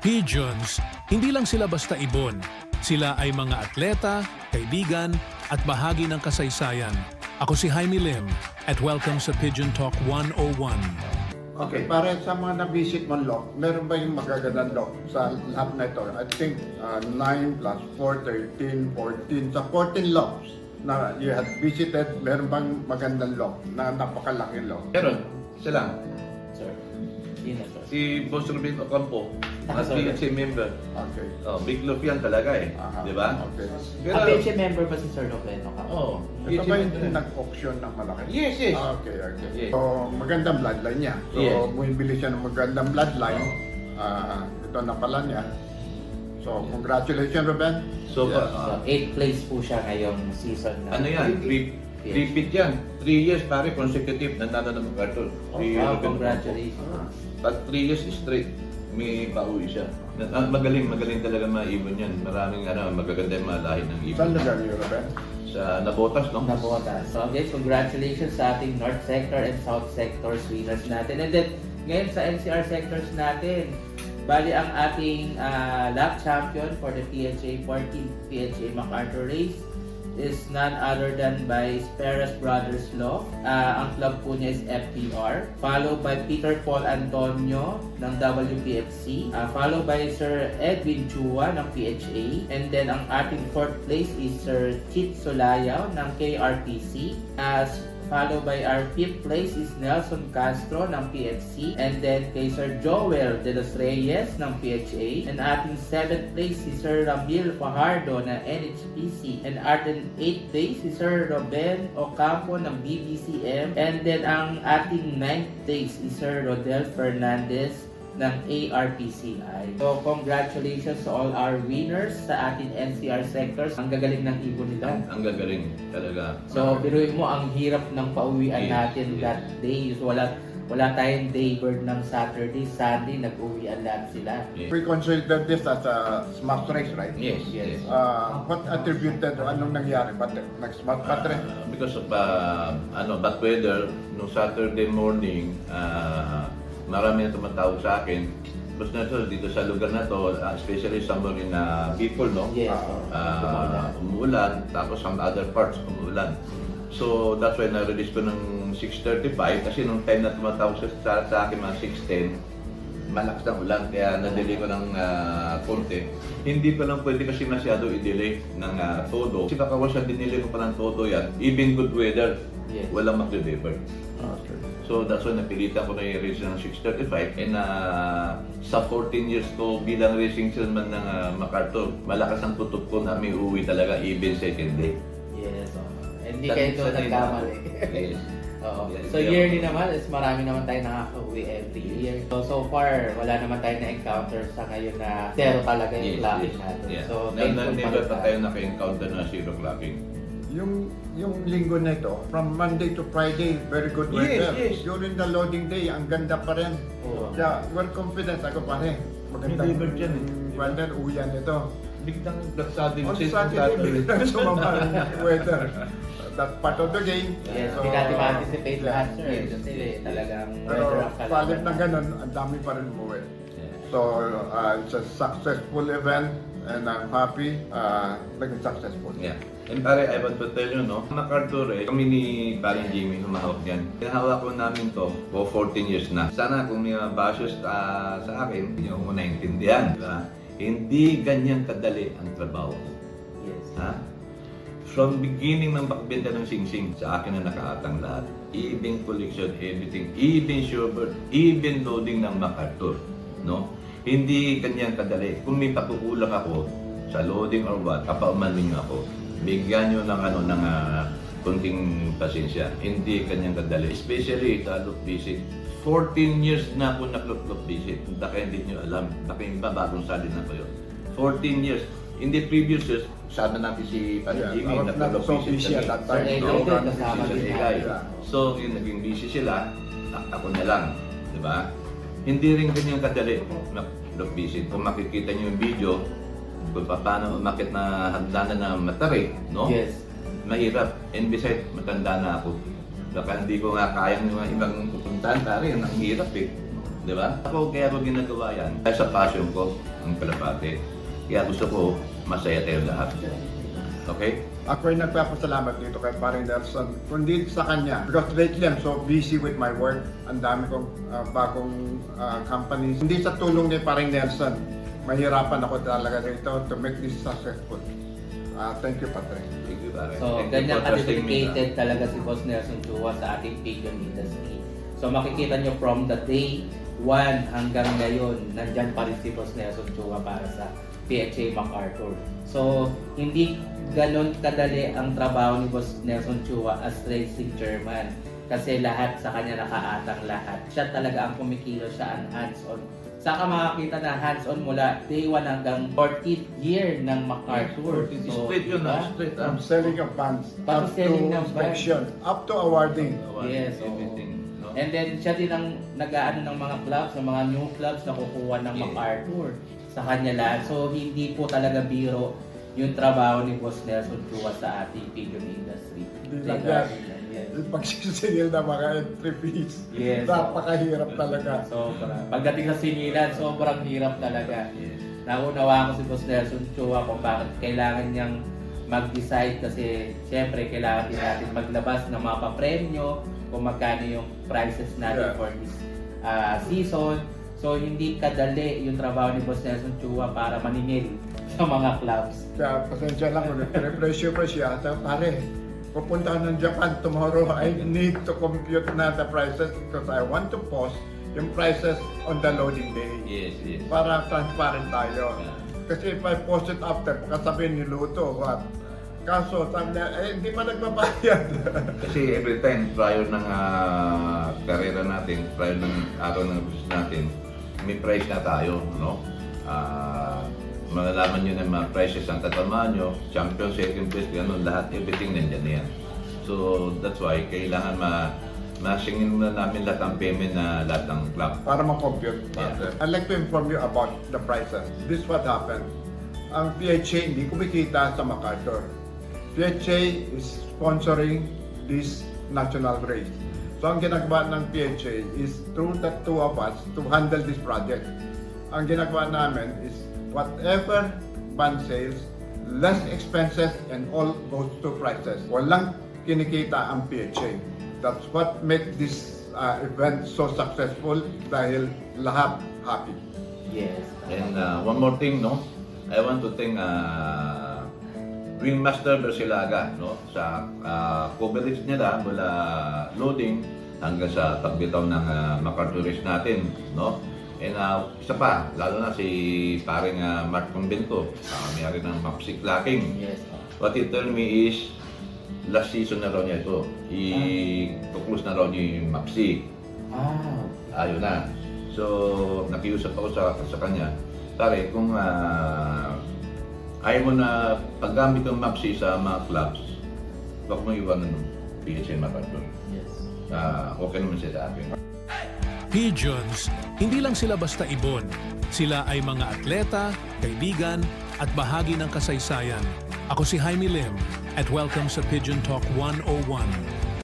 Pigeons, hindi lang sila basta ibon. Sila ay mga atleta, kaibigan, at bahagi ng kasaysayan. Ako si Jaime Lim at welcome sa Pigeon Talk 101. Okay, para sa mga na-visit mo lock, meron ba yung magagandang lock sa lahat na ito? I think 9 plus 4, 13, 14. Sa 14 locks na you had visited, meron bang magandang lock na napakalaki lock? Meron, isa lang. Sir, yun na sir. Si Boss Ruben Ocampo, as Sorry. PHA member. Okay. Oh, big look yan talaga eh. Aha, Di ba? Okay. Pero, PHA member pa si Sir Noveno ka? oh, Ito PHA ba member yung yan. nag-auction ng malaki? Yes, yes. Okay, okay. Yes. So, magandang bloodline niya. So, Yes. bumibili siya ng magandang bloodline. Ito na pala niya. So, congratulations, Ruben. So, Yes. So, 8th place po siya ngayong season na. ano yan? Repeat yan. 3 years pare, consecutive, nanalo ng MacArthur. Wow, congratulations. Pag 3 years straight, may pauwi siya. Magaling talaga mga ibon yan. Maraming magaganda yung mga lahi ng ibon. Saan lugar niyo, Ruben? Sa Nabotas, no? Nabota. So guys, congratulations sa ating North Sector and South Sectors winners natin. And then, ngayon sa NCR sectors natin, bali ang ating lap champion for the PHA 14th PHA MacArthur race is none other than by Speras Brothers Law. Ang club po niya is FPR. Followed by Peter Paul Antonio ng WPFC. Followed by Sir Edwin Chua ng PHA. And then ang ating 4th place is Sir Chit Solayaw ng KRPC. Followed by our 5th place is Nelson Castro ng PFC. And then kay Sir Joel De Los Reyes ng PHA. And ating 7th place si Sir Ramil Fajardo ng NHPC. And ating 8th place si Sir Ruben Ocampo ng BBCM. And then ang ating 9th place si Sir Rodel Fernandez ng ARPCI. So, congratulations to all our winners sa ating NCR sectors. Ang gagaling ng ibon nila. Ang gagaling talaga. So, biruin mo, ang hirap ng pauwian Yes, natin yes. that day. So, wala tayong daybird ng Saturday, Sunday, nag-uwian lahat sila. Yeah. We consider this as a smart race, right? Yes, yes. What attributed, anong nangyari? Ba't nag-smart pattern? Because of bad weather, no Saturday morning, marami na tumatawag sa akin. Tapos na to, dito sa lugar na to, especially somewhere in Bicol, no? Yes. Umuulan, tapos some other parts umuulan. So that's why na-release ko ng 6:35 kasi nung time na tumatawag sa akin mga 6:10, malakas ng ulan kaya na-delay ko ng konti. Hindi pa lang pwede kasi masyado i-delay ng todo. Kasi baka sa dinilay ko pa ng todo yan, even good weather, Yes. walang mag-deliver. Okay. So that's why napilitan ko na i-race ng 6:35 and sa 14 years ko bilang racing chairman ng MacArthur, malakas ang tutok ko na may uwi talaga even second day. Yes. Hindi kayo doon Sanay na nagkamali. ako. Yes. Oo. Yeah, So, yeah. yearly naman is marami naman tayo nakaka-uwi every year. So far, wala naman tayo na-encounter sa ngayon na zero talaga yung Yes, clocking yes. natin. Yeah. So, thankful Never pa pa tayo naka-encounter na zero clocking. Yung linggo na ito, from Monday to Friday, very good Yes, weather. yes. During the loading day, ang ganda pa rin. Oo. Yeah, we're confident. Ako pare, magandang May delivered yan eh. weather, uyan ito. Biglang blacksado On Saturday, biglang sumama ang weather. That's part of the game. Yes, So, hindi natin ma-anticipate yeah. lahat, sir. Kasi talagang Pero weather ang kalaban palit na natin. ganun, ang dami pa rin umuwi. So, it's a successful event and I'm happy naging successful. Yeah. And pare, I want to tell you, no, MacArthur kami ni paring Jimmy humahawak yan. Pinahawak ko namin to for 14 years na. Sana kung may basos sa akin, hindi nyo ko naintindihan. Diba? Hindi ganyan kadali ang trabaho. Yes. Ha? From beginning ng bakbenta ng singsing, sa akin na nakaatang lahat. Even collection, everything, even shorebird, even loading ng MacArthur. No? Hindi kanyang kadali. Kung may pagkukulang ako sa loading or what, kapaumanin nyo ako. Bigyan nyo ng kunting pasensya. Hindi kanyang kadali. Especially sa loop visit. 14 years na ako nag-loop visit. Baka hindi nyo alam. Baka yung iba bagong sali na ko yun. 14 years. In the previous years, sana natin si Jimmy not nag-loop so visit busy at that Sir time. Egay No? din, kasama Sir din Egay. natin. So, yung naging busy sila, ako na lang. Di ba? Hindi rin ganyan kadali mag-loop visit. Kung makikita nyo yung video, kung paano umakit na hagdanan na matari, no? Yes. Mahirap. And besides, matanda na ako. Baka hindi ko nga kayang yung mga ibang pupuntahan, pare, ang hirap eh. Di ba? Ako, kaya ko ginagawa yan. Dahil sa passion ko, ang kalapate. Kaya gusto ko, masaya tayo lahat. Okay? Ako'y nagpapasalamat dito kay Paring Nelson. Kundi sa kanya, because lately I'm so busy with my work. Ang dami kong bagong companies. Hindi sa tulong ni Paring Nelson, mahirapan ako talaga dito to make this successful. Thank you, Patrick. Thank you, pare. So, Thank you ganyan for trusting me, ka-dedicated talaga si Boss Nelson Chua sa ating pigeon industry. So, makikita nyo from the day 1 hanggang ngayon, nandyan pa rin si Boss Nelson Chua para sa PHA MacArthur. So, hindi ganon kadali ang trabaho ni Boss Nelson Chua as racing chairman. Kasi lahat sa kanya nakaatang lahat. Siya talaga ang kumikilo, siya ang hands-on. Saka makakita na hands-on mula day 1 hanggang 14th year ng MacArthur. Straight yun na, straight. From selling of bands, Pati up to selling ng inspection, up to awarding. Yes, oo. Everything. No? And then siya din ang nag-aano ng mga clubs, ng mga new clubs na kukuha ng Yeah. MacArthur sa kanya lahat. So hindi po talaga biro yung trabaho ni Boss Nelson Chua sa ating pigeon industry. Hindi lang Regarding yan. that, yes. Yung pagsisingil na mga entry fees, Yes. napakahirap talaga. Sobra. Pagdating sa singilan, sobrang hirap talaga. Yes. Naunawa ko si Boss Nelson Chua kung bakit kailangan niyang mag-decide kasi syempre kailangan din natin maglabas ng mga papremyo kung magkano yung prices natin Yeah. for this season. So hindi kadali yung trabaho ni Boss Nelson Chua para maningil sa mga clubs. Kaya pasensya lang kung nagre-pressure pa siya. Sabi, pare, pupunta ng Japan tomorrow. I need to compute na the prices because I want to post yung prices on the loading day. Yes, yes. Para transparent tayo. Kasi if I post it after, baka sabihin niluto. What? Kaso, sabi niya, hindi pa nagbabayad. Kasi every time, prior ng karera natin, prior ng araw ng business natin, may price na tayo, no? Malalaman nyo ng mga prices ang tatamaan nyo, champion, second place, gano'n, lahat, everything nandyan na yan. So, that's why, kailangan masingin muna namin lahat ng payment na lahat ng club. Para ma-compute. Yeah. I'd like to inform you about the prices. This is what happened. Ang PHA hindi kumikita sa MacArthur. PHA is sponsoring this national race. So ang ginagawa ng PHA is through the two of us to handle this project. Ang ginagawa namin is whatever band sales, less expenses, and all goes to prices. Walang kinikita ang PHA. That's what makes this event so successful dahil lahat happy. Yes. And one more thing, no? I want to thank Wingmaster Bersilaga, no? Sa coverage nila mula loading hanggang sa pagbitaw ng MacArthur race natin, no? And isa pa, lalo na si paring Mark Convento, may-ari ng Mapsik Lacking. Yes. What he told me is, last season na raw niya ito. I-close na raw niya yung Mapsik. Ayun na. So, nakiusap ako sa kanya. Tari, kung ayaw mo na paggamit ng Mapsi sa mga clubs, huwag mo iwanan ng PHA MacArthur. Yes. Okay naman siya sa akin. Pigeons, hindi lang sila basta ibon. Sila ay mga atleta, kaibigan, at bahagi ng kasaysayan. Ako si Jaime Lim, at welcome sa Pigeon Talk 101.